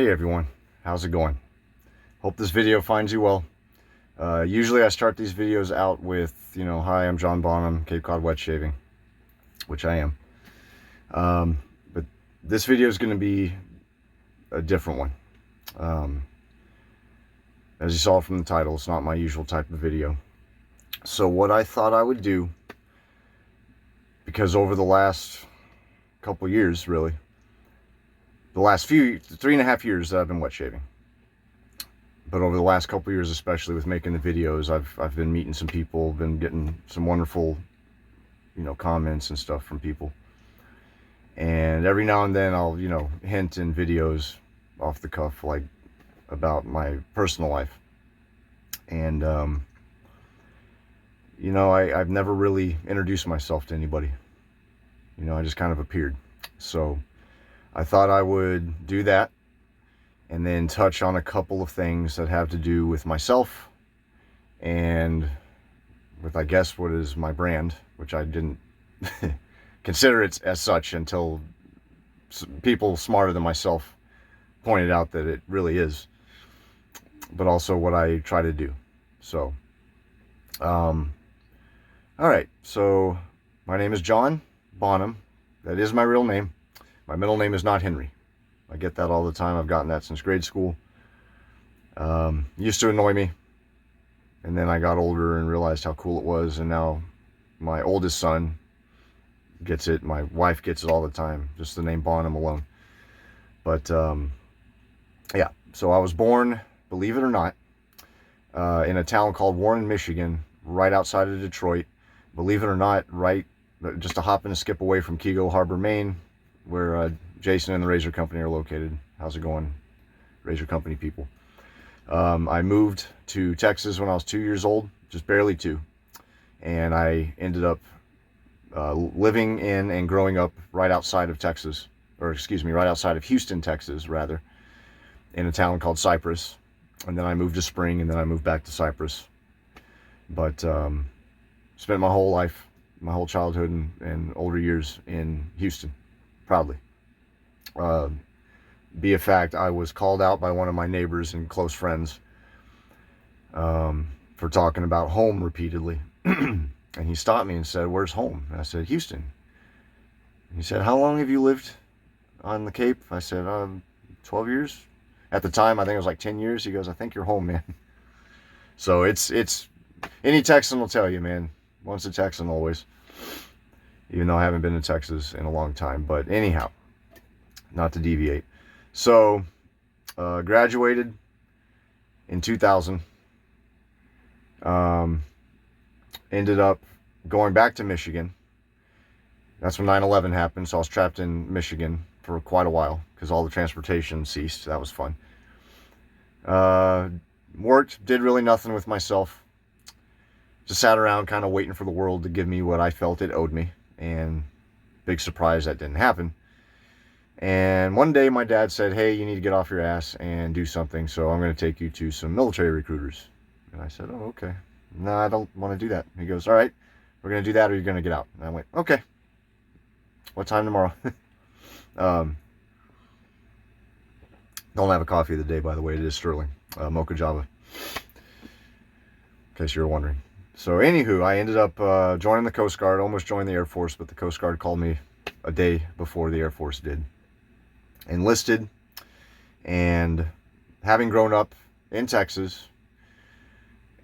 Hey everyone, how's it going? Hope this video finds you well. Usually I start these videos out with, hi, I'm John Bonham, Cape Cod Wet Shaving, which I am. But this video is going to be a different one. As you saw from the title, it's not my usual type of video. So what I thought I would do, because over the last couple years, really, the last 3.5 years that I've been wet shaving, but over the last couple years, especially with making the videos, I've been meeting some people, been getting some wonderful, comments and stuff from people. And every now and then I'll, hint in videos off the cuff, like about my personal life. And, I've never really introduced myself to anybody. I just kind of appeared. So I thought I would do that and then touch on a couple of things that have to do with myself and with, I guess, what is my brand, which I didn't consider it as such until people smarter than myself pointed out that it really is, but also what I try to do. So, all right, so my name is John Bonham. That is my real name. My middle name is not Henry. I get that all the time. I've gotten that since grade school. Used to annoy me. And then I got older and realized how cool it was. And now my oldest son gets it. My wife gets it all the time. Just the name Bonham alone. But, yeah. So I was born, believe it or not, in a town called Warren, Michigan, right outside of Detroit. Believe it or not, just a hop and a skip away from Keego Harbor, Maine, where Jason and the Razor Company are located. How's it going, Razor Company people? I moved to Texas when I was 2 years old, just barely 2. And I ended up living in and growing up right outside of Texas, right outside of Houston, Texas, rather, in a town called Cypress. And then I moved to Spring, and then I moved back to Cypress. But spent my whole life, my whole childhood and older years in Houston, proudly. Be a fact, I was called out by one of my neighbors and close friends for talking about home repeatedly. And he stopped me and said, "Where's home?" And I said, "Houston." And he said, "How long have you lived on the Cape?" I said, 12 years. At the time, I think it was like 10 years. He goes, "I think you're home, man." So it's any Texan will tell you, man. Once a Texan, always. Even though I haven't been to Texas in a long time. But anyhow, not to deviate. So, graduated in 2000. Ended up going back to Michigan. That's when 9/11 happened, so I was trapped in Michigan for quite a while because all the transportation ceased. That was fun. Worked, did really nothing with myself. Just sat around kind of waiting for the world to give me what I felt it owed me. And big surprise, that didn't happen. And one day my dad said, "Hey, you need to get off your ass and do something, so I'm going to take you to some military recruiters." And I said, "Oh, okay. No, I don't want to do that." He goes, "All right, we're going to do that or you're going to get out." And I went, "Okay. What time tomorrow?" Don't have a coffee of the day, by the way. It is Sterling. Mocha Java. In case you were wondering. So, anywho, I ended up joining the Coast Guard. Almost joined the Air Force, but the Coast Guard called me a day before the Air Force did. Enlisted, and having grown up in Texas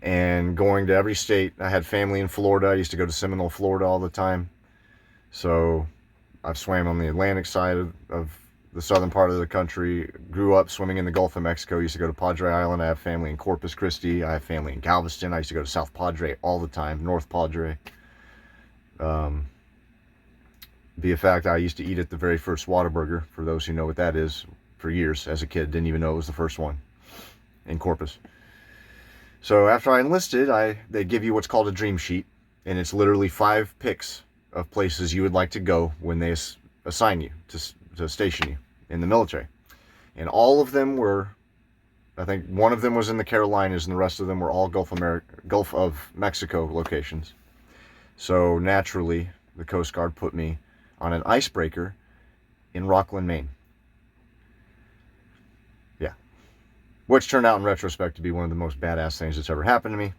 and going to every state, I had family in Florida. I used to go to Seminole, Florida all the time. So I've swam on the Atlantic side of the southern part of the country. Grew up swimming in the Gulf of Mexico. Used to go to Padre Island. I have family in Corpus Christi. I have family in Galveston. I used to go to South Padre all the time, North Padre. Be a fact, I used to eat at the very first Whataburger, for those who know what that is, for years as a kid. Didn't even know it was the first one in Corpus. So after I enlisted, they give you what's called a dream sheet, and it's literally 5 picks of places you would like to go when they assign you to station you in the military. And all of them were, I think one of them was in the Carolinas, and the rest of them were all Gulf of Mexico locations. So naturally, the Coast Guard put me on an icebreaker in Rockland, Maine. which turned out in retrospect to be one of the most badass things that's ever happened to me.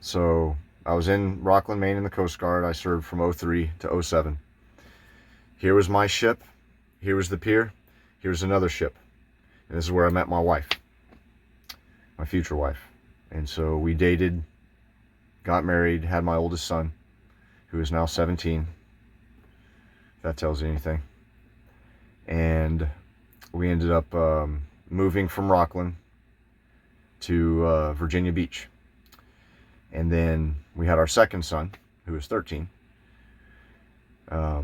So I was in Rockland, Maine in the Coast Guard. I served from 03 to 07. Here was my ship. Here was the pier. Here's another ship. And this is where I met my wife, my future wife. And so we dated, got married, had my oldest son, who is now 17, if that tells you anything. And we ended up moving from Rockland to Virginia Beach. And then we had our second son, who was 13. I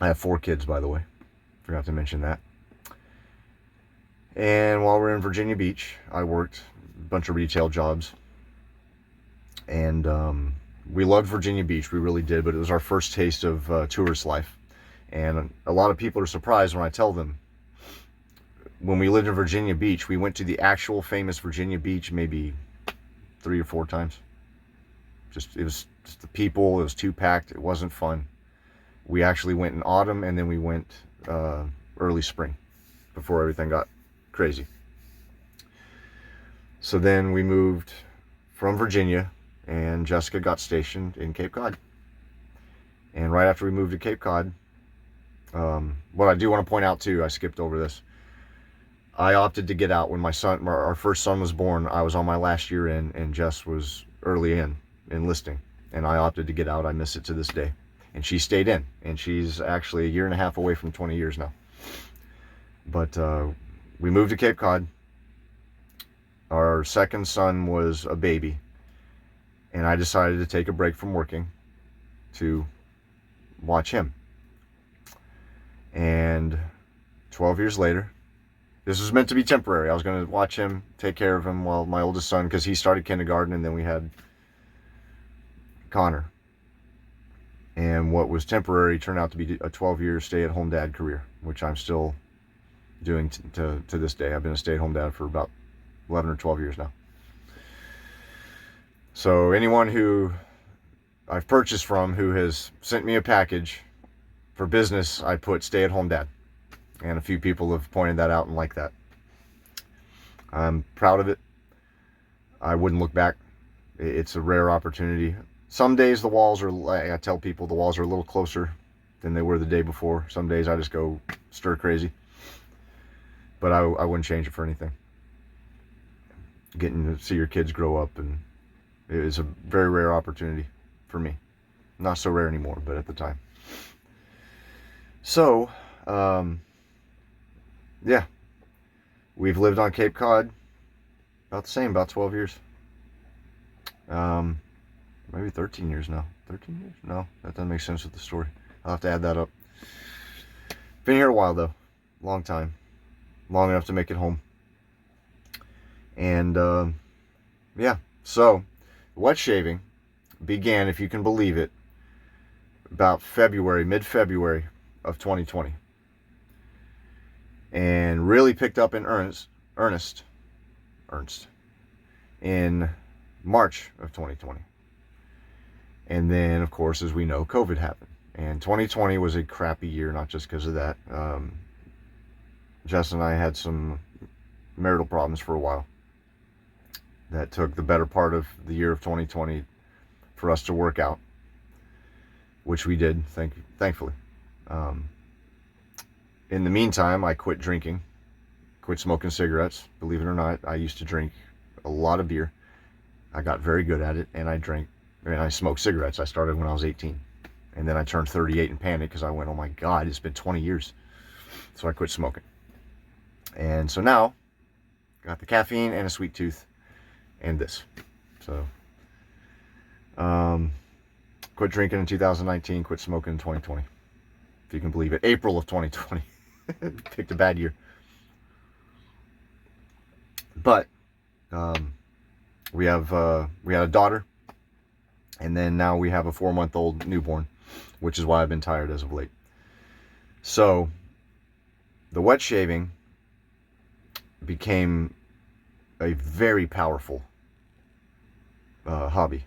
have 4 kids, by the way. Forgot to mention that. And while we're in Virginia Beach, I worked a bunch of retail jobs. And we loved Virginia Beach. We really did. But it was our first taste of tourist life. And a lot of people are surprised when I tell them, when we lived in Virginia Beach, we went to the actual famous Virginia Beach maybe 3 or 4 times. It was just the people. It was too packed. It wasn't fun. We actually went in autumn, and then we went early spring before everything got crazy. So then we moved from Virginia, and Jessica got stationed in Cape Cod. And right after we moved to Cape Cod, what I do want to point out too, I skipped over this. I opted to get out when our first son was born. I was on my last year in, and Jess was early in enlisting, and I opted to get out. I miss it to this day. And she stayed in, and she's actually 1.5 years away from 20 years now. But we moved to Cape Cod. Our second son was a baby, and I decided to take a break from working to watch him. And 12 years later, this was meant to be temporary. I was going to watch him, take care of him while my oldest son, because he started kindergarten, and then we had Connor. And what was temporary turned out to be a 12-year stay-at-home dad career, which I'm still doing to this day. I've been a stay-at-home dad for about 11 or 12 years now. So anyone who I've purchased from who has sent me a package for business, I put stay-at-home dad. And a few people have pointed that out and liked that. I'm proud of it. I wouldn't look back. It's a rare opportunity. Some days the walls are, like I tell people, the walls are a little closer than they were the day before. Some days I just go stir crazy. But I wouldn't change it for anything. Getting to see your kids grow up, and it is a very rare opportunity for me. Not so rare anymore, but at the time. So, yeah, we've lived on Cape Cod about the same, about 12 years. Maybe 13 years now. 13 years? No, that doesn't make sense with the story. I'll have to add that up. Been here a while, though. Long time. Long enough to make it home. And, yeah. So, wet shaving began, if you can believe it, about mid-February of 2020. And really picked up in earnest in March of 2020. And then, of course, as we know, COVID happened. And 2020 was a crappy year, not just because of that. Jess and I had some marital problems for a while. That took the better part of the year of 2020 for us to work out, which we did, thankfully. In the meantime, I quit drinking, quit smoking cigarettes. Believe it or not, I used to drink a lot of beer. I got very good at it, and I smoked cigarettes. I started when I was 18. And then I turned 38 and panicked because I went, oh my God, it's been 20 years. So I quit smoking. And so now, got the caffeine and a sweet tooth and this. So, quit drinking in 2019, quit smoking in 2020. If you can believe it. April of 2020. Picked a bad year. But, we had a daughter. And then now we have a 4-month-old newborn, which is why I've been tired as of late. So, the wet shaving became a very powerful hobby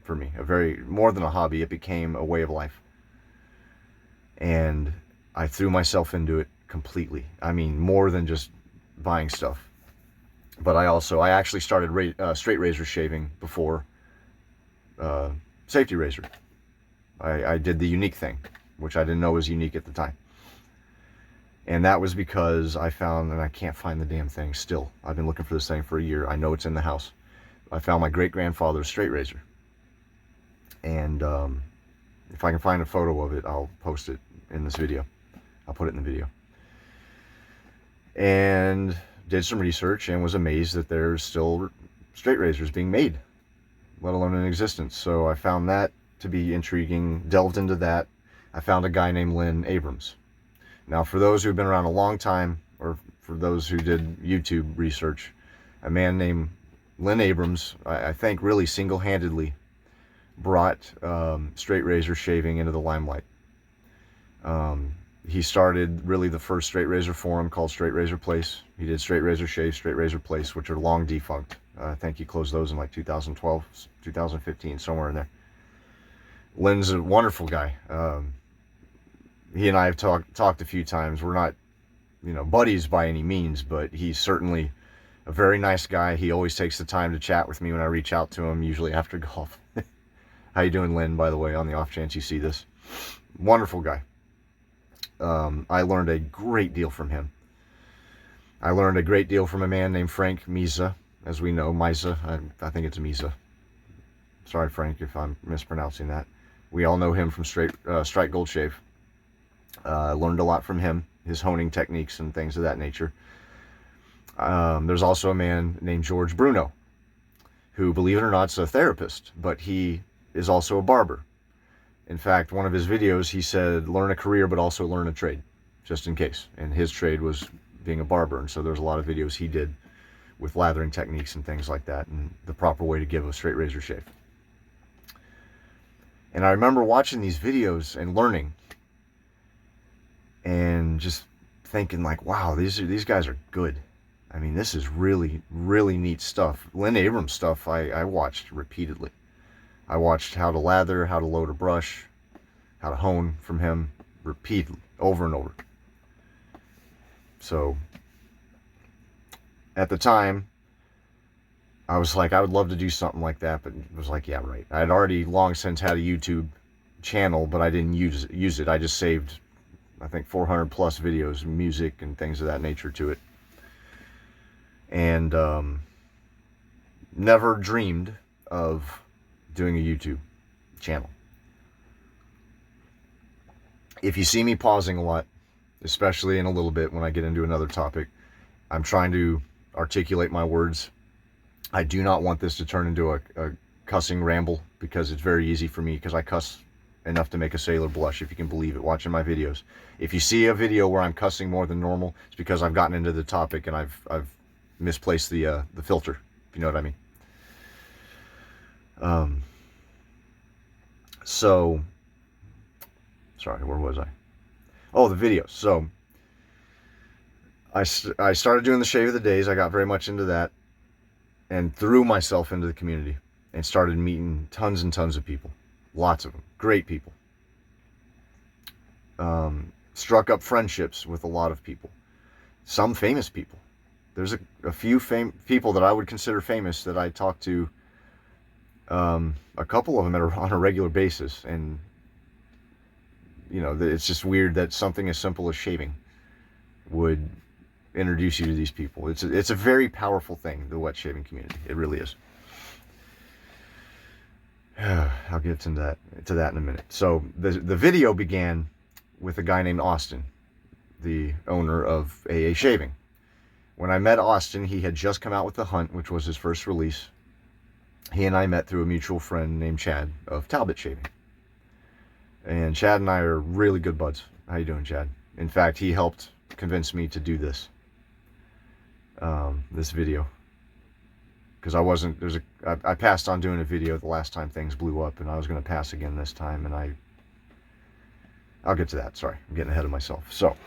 for me. More than a hobby, it became a way of life. And I threw myself into it completely. I mean, more than just buying stuff. But I actually started straight razor shaving before safety razor. I did the unique thing, which I didn't know was unique at the time. And that was because I found, and I can't find the damn thing still. I've been looking for this thing for a year. I know it's in the house. I found my great-grandfather's straight razor. And if I can find a photo of it, I'll post it in this video. I'll put it in the video. And did some research and was amazed that there's still straight razors being made, let alone in existence. So I found that to be intriguing, delved into that. I found a guy named Lynn Abrams. Now, for those who've been around a long time, or for those who did YouTube research, a man named Lynn Abrams, I think really single-handedly brought straight razor shaving into the limelight. He started really the first straight razor forum called Straight Razor Place. He did Straight Razor Shave, Straight Razor Place, which are long defunct. I think he closed those in like 2012, 2015, somewhere in there. Lynn's a wonderful guy. He and I have talked a few times. We're not, buddies by any means, but he's certainly a very nice guy. He always takes the time to chat with me when I reach out to him, usually after golf. How you doing, Lynn, by the way, on the off chance you see this? Wonderful guy. I learned a great deal from him. I learned a great deal from a man named Frank Miza, as we know, Miza. I think it's Miza. Sorry, Frank, if I'm mispronouncing that. We all know him from Strike Gold Shave. I learned a lot from him, his honing techniques and things of that nature. There's also a man named George Bruno, who, believe it or not, is a therapist, but he is also a barber. In fact, one of his videos, he said, learn a career, but also learn a trade, just in case. And his trade was being a barber, and so there's a lot of videos he did with lathering techniques and things like that, and the proper way to give a straight razor shave. And I remember watching these videos and learning, and just thinking like, wow, these guys are good. I mean, this is really, really neat stuff. Lynn Abrams stuff I watched repeatedly. I watched how to lather, how to load a brush, how to hone from him repeatedly, over and over. So, at the time, I was like, I would love to do something like that, but it was like, yeah, right. I had already long since had a YouTube channel, but I didn't use it. I just saved, I think, 400 plus videos, music and things of that nature to it. And never dreamed of doing a YouTube channel. If you see me pausing a lot, especially in a little bit when I get into another topic, I'm trying to articulate my words. I do not want this to turn into a cussing ramble, because it's very easy for me, because I cuss enough to make a sailor blush, if you can believe it, watching my videos. If you see a video where I'm cussing more than normal, it's because I've gotten into the topic and I've misplaced the filter, if you know what I mean. So, sorry, where was I? Oh, the videos. So, I started doing the Shave of the Days. I got very much into that and threw myself into the community and started meeting tons and tons of people. Lots of them. Great people. Struck up friendships with a lot of people. Some famous people. There's a few people that I would consider famous that I talk to, a couple of them on a regular basis. And, it's just weird that something as simple as shaving would introduce you to these people. It's a very powerful thing, the wet shaving community. It really is. I'll get to that in a minute. So the video began with a guy named Austin, the owner of AA Shaving. When I met Austin, he had just come out with The Hunt, which was his first release. He and I met through a mutual friend named Chad of Talbot Shaving. And Chad and I are really good buds. How you doing, Chad? In fact, he helped convince me to do this video. Because I passed on doing a video the last time things blew up, and I was going to pass again this time, and I'll get to that. Sorry, I'm getting ahead of myself. So,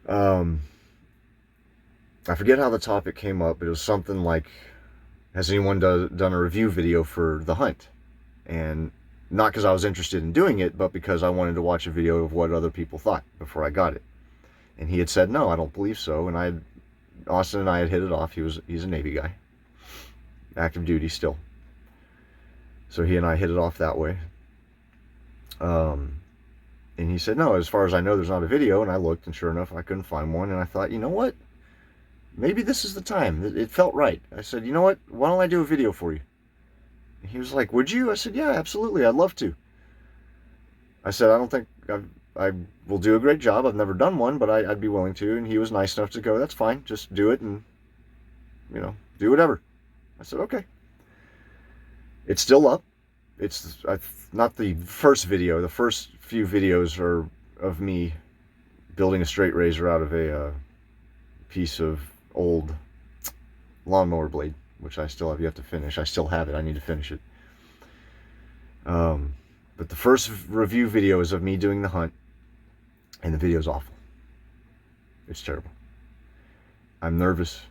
I forget how the topic came up, but it was something like, has anyone done a review video for The Hunt? And Not because I was interested in doing it, but because I wanted to watch a video of what other people thought before I got it. And he had said, no, I don't believe so. And Austin and I had hit it off. He's a Navy guy, active duty still. So he and I hit it off that way. And he said, no, as far as I know, there's not a video. And I looked, and sure enough, I couldn't find one. And I thought, you know what? Maybe this is the time. It felt right. I said, you know what? Why don't I do a video for you? And he was like, would you? I said, yeah, absolutely. I'd love to. I said, I don't think I will do a great job. I've never done one, but I'd be willing to. And he was nice enough to go, that's fine. Just do it and, do whatever. I said, okay. It's still up. It's not the first video. The first few videos are of me building a straight razor out of a piece of old lawnmower blade, which I still have yet to finish. I still have it. I need to finish it. But the first review video is of me doing the hunt, and the video is awful. It's terrible. I'm nervous.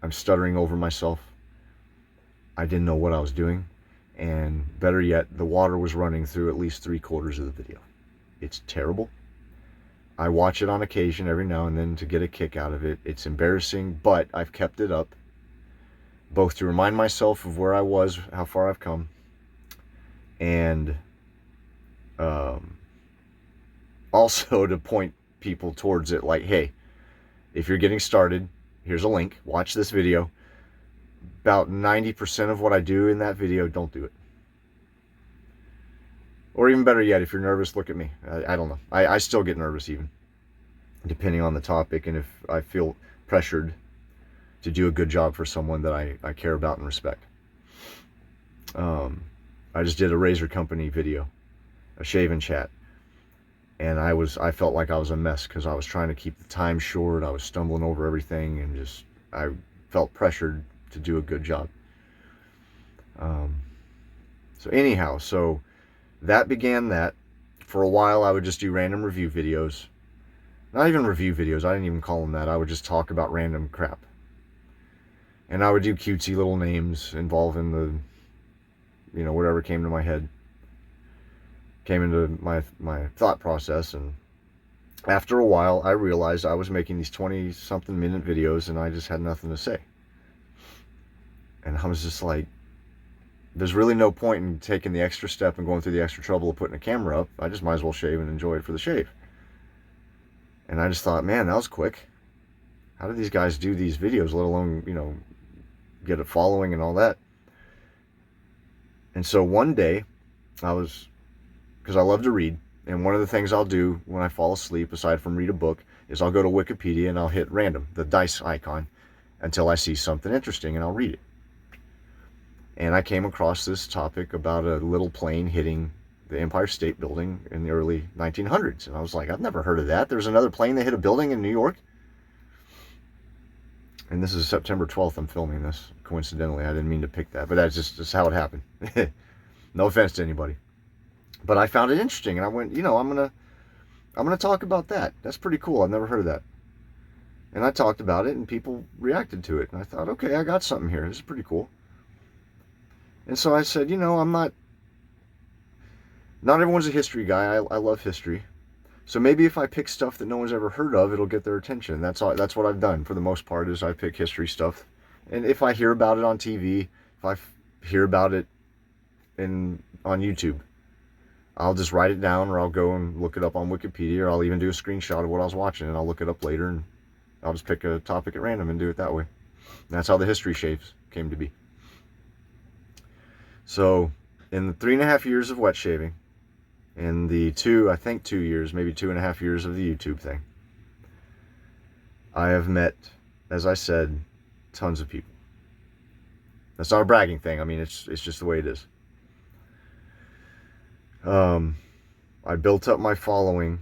I'm stuttering over myself. I didn't know what I was doing. And better yet, the water was running through at least 3/4 of the video. It's terrible. I watch it on occasion every now and then to get a kick out of it. It's embarrassing, but I've kept it up, both to remind myself of where I was, how far I've come, and also to point people towards it, like, hey, if you're getting started, here's a link, watch this video. About 90% of what I do in that video, don't do it. Or even better yet, if you're nervous, look at me. I don't know. I still get nervous even, depending on the topic, and if I feel pressured to do a good job for someone that I care about and respect. I just did a razor company video, a shave and chat, and I felt like I was a mess because I was trying to keep the time short. I was stumbling over everything, and I felt pressured to do a good job. So anyhow, that began that. For a while, I would just do random review videos. Not even review videos. I didn't even call them that. I would just talk about random crap. And I would do cutesy little names involving whatever came to my head. Came into my thought process. And after a while, I realized I was making these 20-something minute videos and I just had nothing to say. And I was just like, there's really no point in taking the extra step and going through the extra trouble of putting a camera up. I just might as well shave and enjoy it for the shave. And I just thought, man, that was quick. How do these guys do these videos, let alone, get a following and all that? And so one day, because I love to read, and one of the things I'll do when I fall asleep, aside from read a book, is I'll go to Wikipedia and I'll hit random, the dice icon, until I see something interesting and I'll read it. And I came across this topic about a little plane hitting the Empire State Building in the early 1900s. And I was like, I've never heard of that. There's another plane that hit a building in New York. And this is September 12th. I'm filming this. Coincidentally, I didn't mean to pick that, but that's just how it happened. No offense to anybody. But I found it interesting, and I went, I'm gonna talk about that. That's pretty cool. I've never heard of that. And I talked about it, and people reacted to it. And I thought, okay, I got something here. This is pretty cool. And so I said, I'm not everyone's a history guy. I love history. So maybe if I pick stuff that no one's ever heard of, it'll get their attention. That's what I've done for the most part, is I pick history stuff. And if I hear about it on TV, if I hear about it on YouTube, I'll just write it down, or I'll go and look it up on Wikipedia, or I'll even do a screenshot of what I was watching, and I'll look it up later, and I'll just pick a topic at random and do it that way. And that's how the history shaves came to be. So, in the 3.5 years of wet shaving, in the 2 years, maybe 2.5 years of the YouTube thing, I have met, as I said, tons of people. That's not a bragging thing. I mean, it's just the way it is. I built up my following.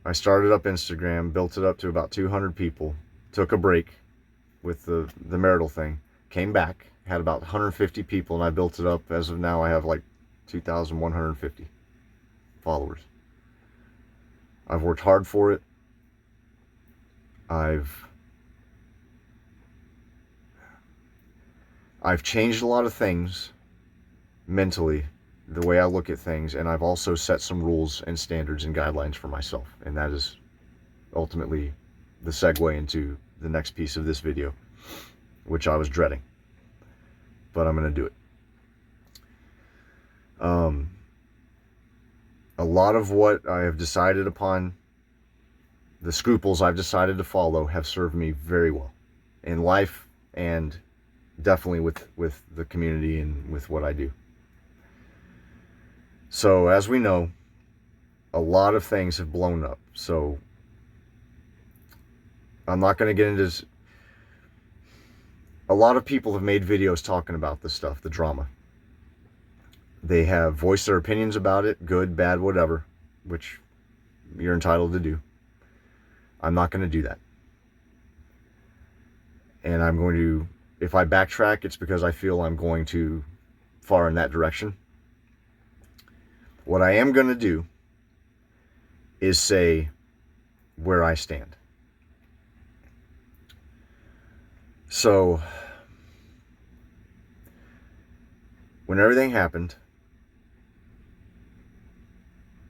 I started up Instagram, built it up to about 200 people, took a break with the marital thing, came back, had about 150 people, and I built it up. As of now, I have like 2,150 followers. I've worked hard for it. I've changed a lot of things mentally the way I look at things, and I've also set some rules and standards and guidelines for myself. And that is ultimately the segue into the next piece of this video, which I was dreading, but I'm going to do it. A lot of what I have decided upon, the scruples I've decided to follow, have served me very well in life, and definitely with the community and with what I do. So as we know, a lot of things have blown up. So I'm not going to get into this. A lot of people have made videos talking about this stuff, the drama. They have voiced their opinions about it, good, bad, whatever, which you're entitled to do. I'm not going to do that. And I'm going to, if I backtrack, it's because I feel I'm going too far in that direction. What I am going to do is say where I stand. So, when everything happened,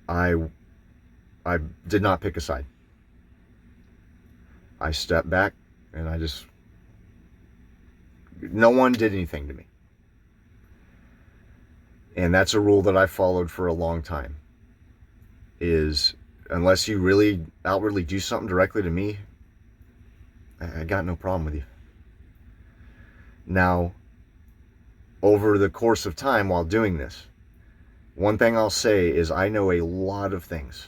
I did not pick a side. I stepped back and no one did anything to me. And that's a rule that I followed for a long time, is unless you really outwardly do something directly to me, I got no problem with you. Now, over the course of time while doing this, one thing I'll say is I know a lot of things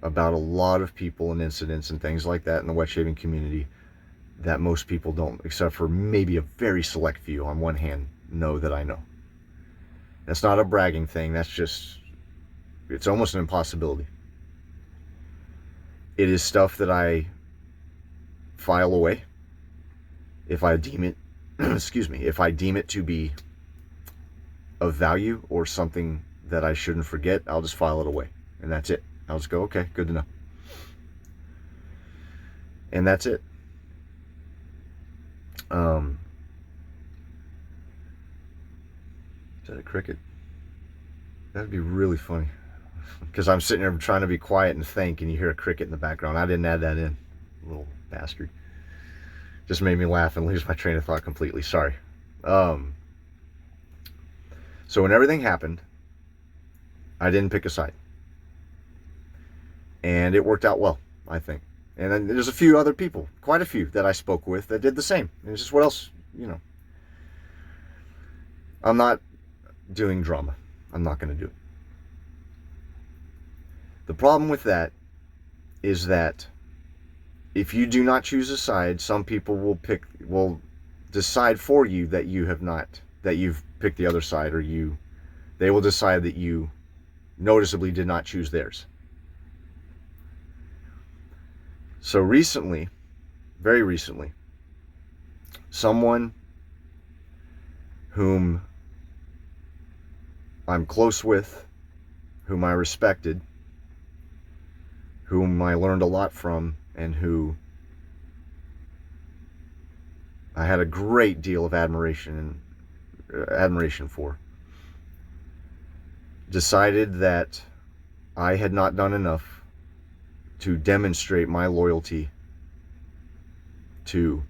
about a lot of people and incidents and things like that in the wet shaving community that most people don't, except for maybe a very select few on one hand, know that I know. That's not a bragging thing. That's just, it's almost an impossibility. It is stuff that I file away if I deem it, excuse me, if I deem it to be of value or something that I shouldn't forget, I'll just file it away. And that's it. I'll just go, okay, good to know. And that's it. Is that a cricket? That'd be really funny. Because I'm sitting there trying to be quiet and think, and you hear a cricket in the background. I didn't add that in. Little bastard. Just made me laugh and lose my train of thought completely. Sorry. So when everything happened, I didn't pick a side. And it worked out well, I think. And then there's a few other people, quite a few, that I spoke with that did the same. And it's just, what else, you know. I'm not doing drama. I'm not going to do it. The problem with that is that if you do not choose a side, some people will decide for you that you've picked the other side, or they will decide that you noticeably did not choose theirs. So recently, very recently, someone whom I'm close with, whom I respected, whom I learned a lot from, and who I had a great deal of admiration for, decided that I had not done enough to demonstrate my loyalty to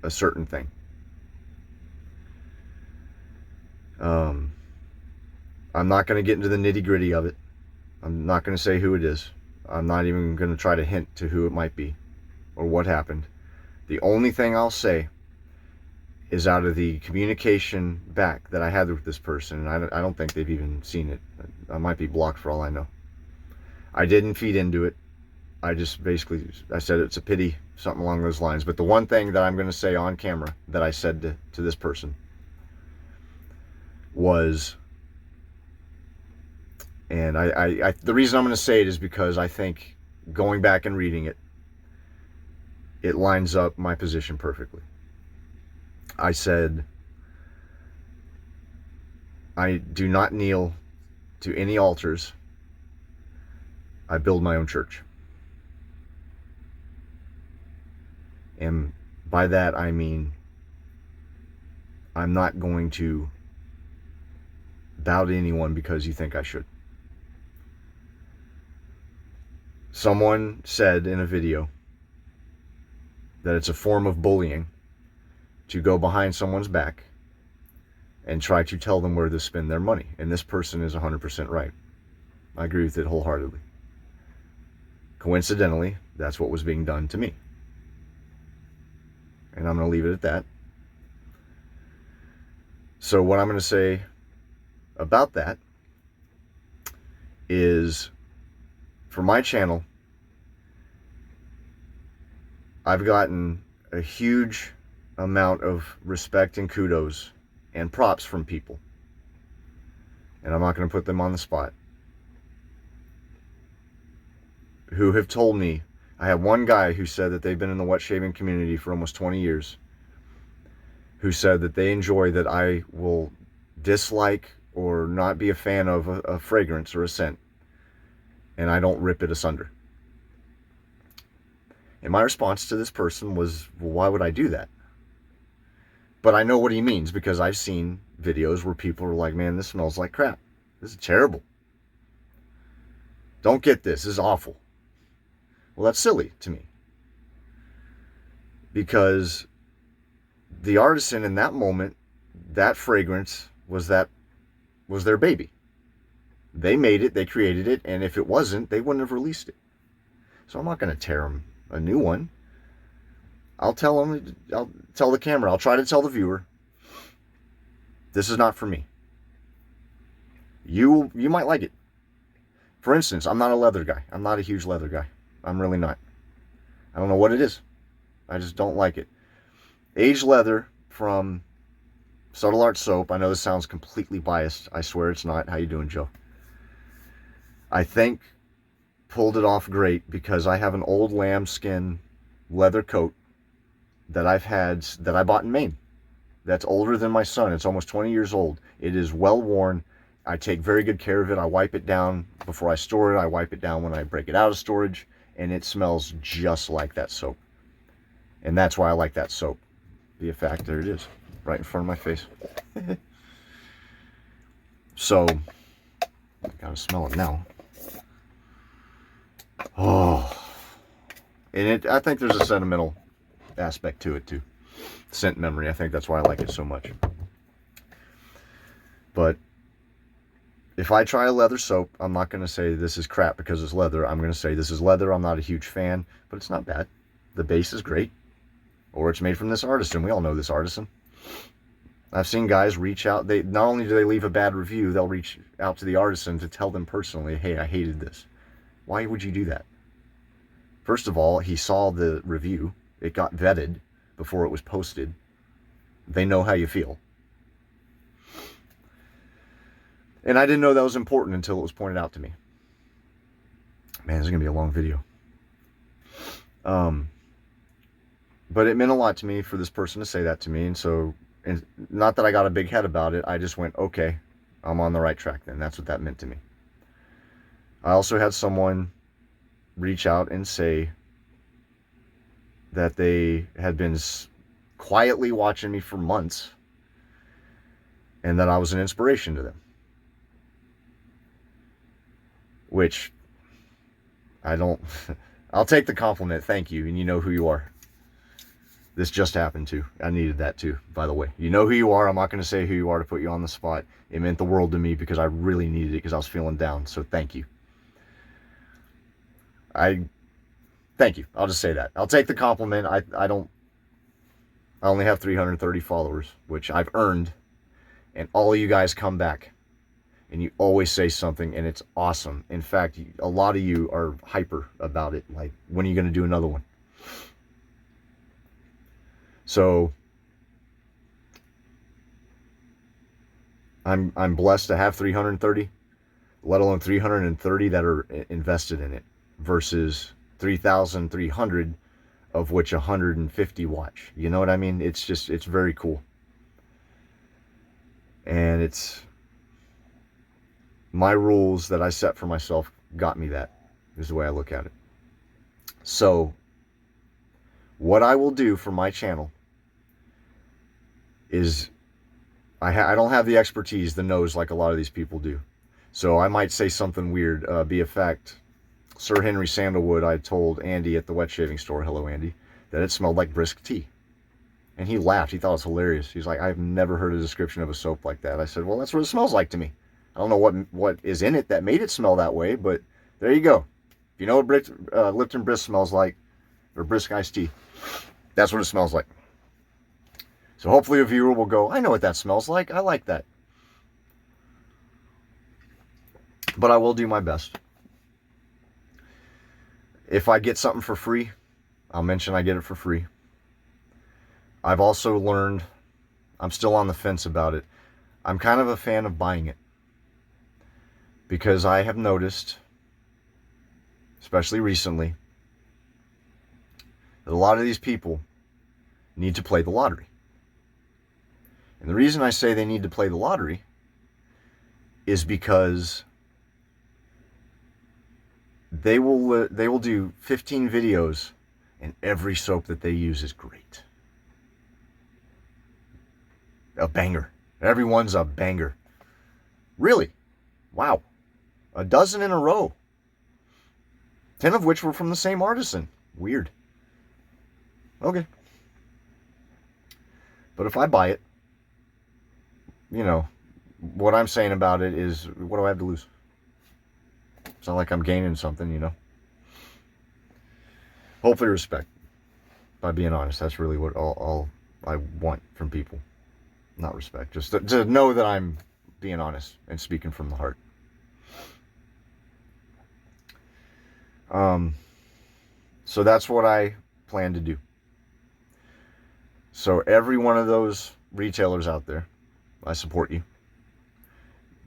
a certain thing. I'm not going to get into the nitty-gritty of it. I'm not going to say who it is. I'm not even going to try to hint to who it might be or what happened. The only thing I'll say is, out of the communication back that I had with this person, and I don't think they've even seen it. I might be blocked for all I know. I didn't feed into it. I just basically, I said it's a pity, something along those lines. But the one thing that I'm going to say on camera that I said to this person was, and the reason I'm going to say it is because I think, going back and reading it, it lines up my position perfectly. I said, I do not kneel to any altars. I build my own church. And by that I mean, I'm not going to bow to anyone because you think I should. Someone said in a video that it's a form of bullying to go behind someone's back and try to tell them where to spend their money. And this person is 100% right. I agree with it wholeheartedly. Coincidentally, that's what was being done to me. And I'm going to leave it at that. So what I'm going to say about that is, for my channel, I've gotten a huge amount of respect and kudos and props from people. And I'm not going to put them on the spot, who have told me. I have one guy who said that they've been in the wet shaving community for almost 20 years, who said that they enjoy that I will dislike or not be a fan of a fragrance or a scent, and I don't rip it asunder. And my response to this person was, well, why would I do that? But I know what he means, because I've seen videos where people are like, man, this smells like crap. This is terrible. Don't get this. This is awful. Well, that's silly to me. Because the artisan in that moment, that fragrance was their baby. They made it, they created it, and if it wasn't, they wouldn't have released it. So I'm not going to tear them a new one. I'll tell the camera, I'll try to tell the viewer, this is not for me. You might like it. For instance, I'm not a leather guy. I'm not a huge leather guy. I'm really not. I don't know what it is. I just don't like it. Aged leather from Subtle Art Soap. I know this sounds completely biased. I swear it's not. How you doing, Joe? I think pulled it off great because I have an old lambskin leather coat that I bought in Maine. That's older than my son. It's almost 20 years old. It is well worn. I take very good care of it. I wipe it down before I store it. I wipe it down when I break it out of storage, and it smells just like that soap. And that's why I like that soap. Be a fact, there it is, right in front of my face. So, I gotta smell it now. Oh, and I think there's a sentimental aspect to it too. Scent memory. I think that's why I like it so much. But if I try a leather soap, I'm not going to say this is crap because it's leather. I'm going to say this is leather. I'm not a huge fan, but it's not bad. The base is great. Or it's made from this artisan. We all know this artisan. I've seen guys reach out. They not only do they leave a bad review, they'll reach out to the artisan to tell them personally, hey, I hated this. Why would you do that? First of all, he saw the review. It got vetted before it was posted. They know how you feel. And I didn't know that was important until it was pointed out to me. Man, this is going to be a long video. But it meant a lot to me for this person to say that to me. And so, not that I got a big head about it. I just went, okay, I'm on the right track then. That's what that meant to me. I also had someone reach out and say that they had been quietly watching me for months and that I was an inspiration to them. Which, I'll take the compliment, thank you, and you know who you are. This just happened too. I needed that too, by the way. You know who you are. I'm not going to say who you are to put you on the spot. It meant the world to me because I really needed it because I was feeling down, so thank you. Thank you. I'll just say that. I'll take the compliment. I only have 330 followers, which I've earned, and all of you guys come back. And you always say something, and it's awesome. In fact, a lot of you are hyper about it. Like, when are you going to do another one? So, I'm blessed to have 330, let alone 330 that are invested in it, versus 3,300, of which 150 watch. You know what I mean? It's very cool. And it's my rules that I set for myself got me that, is the way I look at it. So, what I will do for my channel is I don't have the expertise, the nose, like a lot of these people do. So I might say something weird. Be a fact, Sir Henry Sandalwood, I told Andy at the wet shaving store, hello Andy, that it smelled like brisk tea. And he laughed. He thought it was hilarious. He's like, I've never heard a description of a soap like that. I said, well, that's what it smells like to me. I don't know what is in it that made it smell that way, but there you go. If you know what Lipton Brisk smells like, or brisk iced tea, that's what it smells like. So hopefully a viewer will go, I know what that smells like. I like that. But I will do my best. If I get something for free, I'll mention I get it for free. I've also learned, I'm still on the fence about it. I'm kind of a fan of buying it. Because I have noticed, especially recently, that a lot of these people need to play the lottery. And the reason I say they need to play the lottery is because they will do 15 videos and every soap that they use is great. A banger. Everyone's a banger. Really? Wow. A dozen in a row. 10 of which were from the same artisan. Weird. Okay. But if I buy it, you know, what I'm saying about it is, what do I have to lose? It's not like I'm gaining something, you know. Hopefully respect. By being honest, that's really what all I want from people. Not respect. Just to know that I'm being honest and speaking from the heart. So that's what I plan to do. So every one of those retailers out there, I support you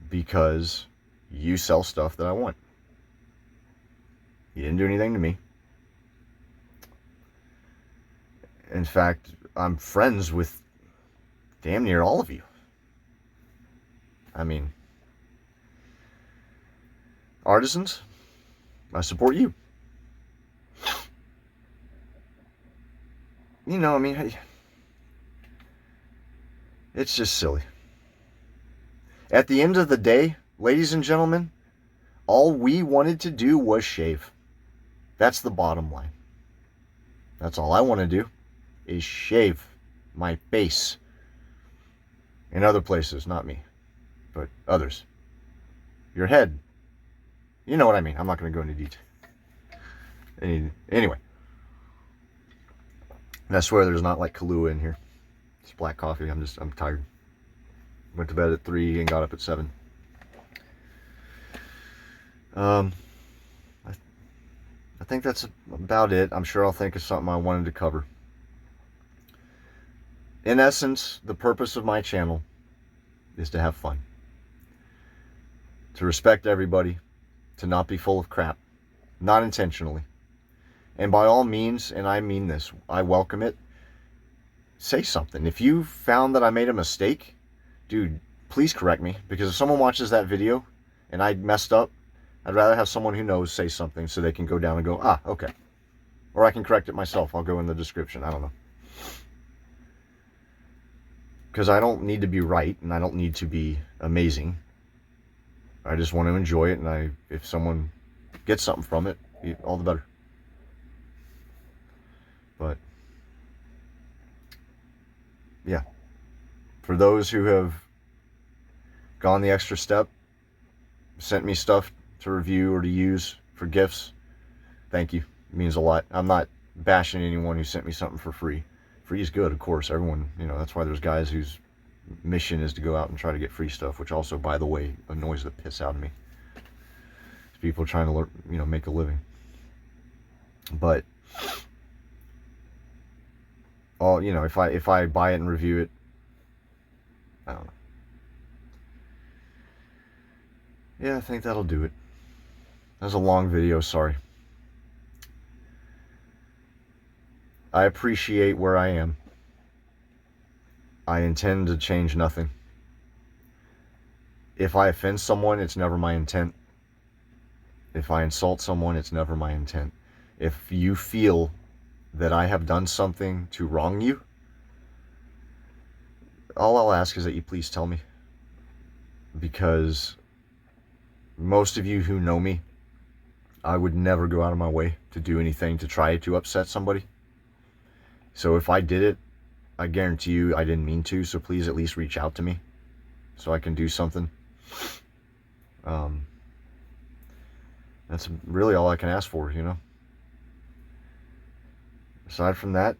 because you sell stuff that I want. You didn't do anything to me. In fact, I'm friends with damn near all of you. I mean, artisans, I support you. You know, I mean, it's just silly. At the end of the day, ladies and gentlemen, all we wanted to do was shave. That's the bottom line. That's all I want to do is shave my face. In other places, not me, but others. Your head. You know what I mean. I'm not going to go into detail. Anyway. And I swear there's not like Kahlua in here. It's black coffee. I'm tired. Went to bed at 3 and got up at 7. I think that's about it. I'm sure I'll think of something I wanted to cover. In essence, the purpose of my channel is to have fun. To respect everybody. To not be full of crap. Not intentionally. And by all means, and I mean this, I welcome it, say something. If you found that I made a mistake, dude, please correct me. Because if someone watches that video and I messed up, I'd rather have someone who knows say something so they can go down and go, ah, okay. Or I can correct it myself. I'll go in the description. I don't know. Because I don't need to be right and I don't need to be amazing. I just want to enjoy it, and if someone gets something from it, all the better. But yeah, for those who have gone the extra step, sent me stuff to review or to use for gifts, thank you. It means a lot. I'm not bashing anyone who sent me something for free. Free is good, of course. Everyone, you know, that's why there's guys whose mission is to go out and try to get free stuff, which also, by the way, annoys the piss out of me. It's people trying to, you know, make a living. But all, you know, if I buy it and review it, I don't know. Yeah, I think that'll do it. That was a long video, sorry. I appreciate where I am. I intend to change nothing. If I offend someone, it's never my intent. If I insult someone, it's never my intent. If you feel that I have done something to wrong you, all I'll ask is that you please tell me, because most of you who know me, I would never go out of my way to do anything to try to upset somebody. So if I did it, I guarantee you I didn't mean to, so please at least reach out to me so I can do something. That's really all I can ask for, you know. Aside from that,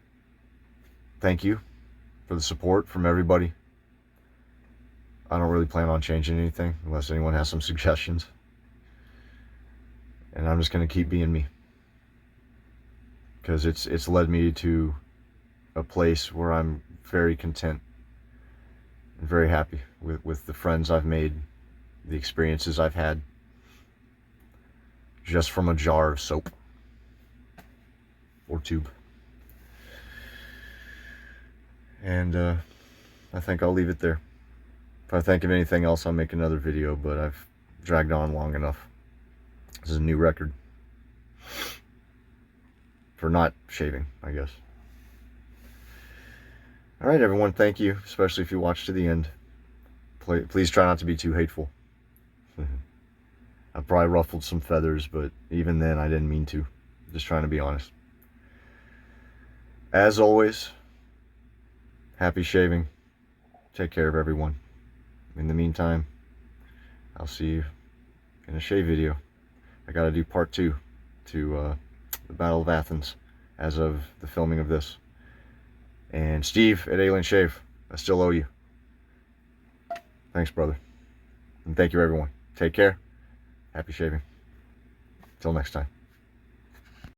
thank you for the support from everybody. I don't really plan on changing anything unless anyone has some suggestions. And I'm just going to keep being me, because it's led me to a place where I'm very content and very happy with the friends I've made, the experiences I've had, just from a jar of soap or tube. And I think I'll leave it there. If I think of anything else, I'll make another video, but I've dragged on long enough. This is a new record for not shaving, I guess. All right, everyone, thank you, especially if you watched to the end. Please try not to be too hateful. I probably ruffled some feathers, but even then, I didn't mean to. Just trying to be honest. As always, happy shaving. Take care of everyone. In the meantime, I'll see you in a shave video. I gotta do part 2 to the Battle of Athens as of the filming of this. And Steve at Alien Shave, I still owe you. Thanks, brother. And thank you, everyone. Take care. Happy shaving. Till next time.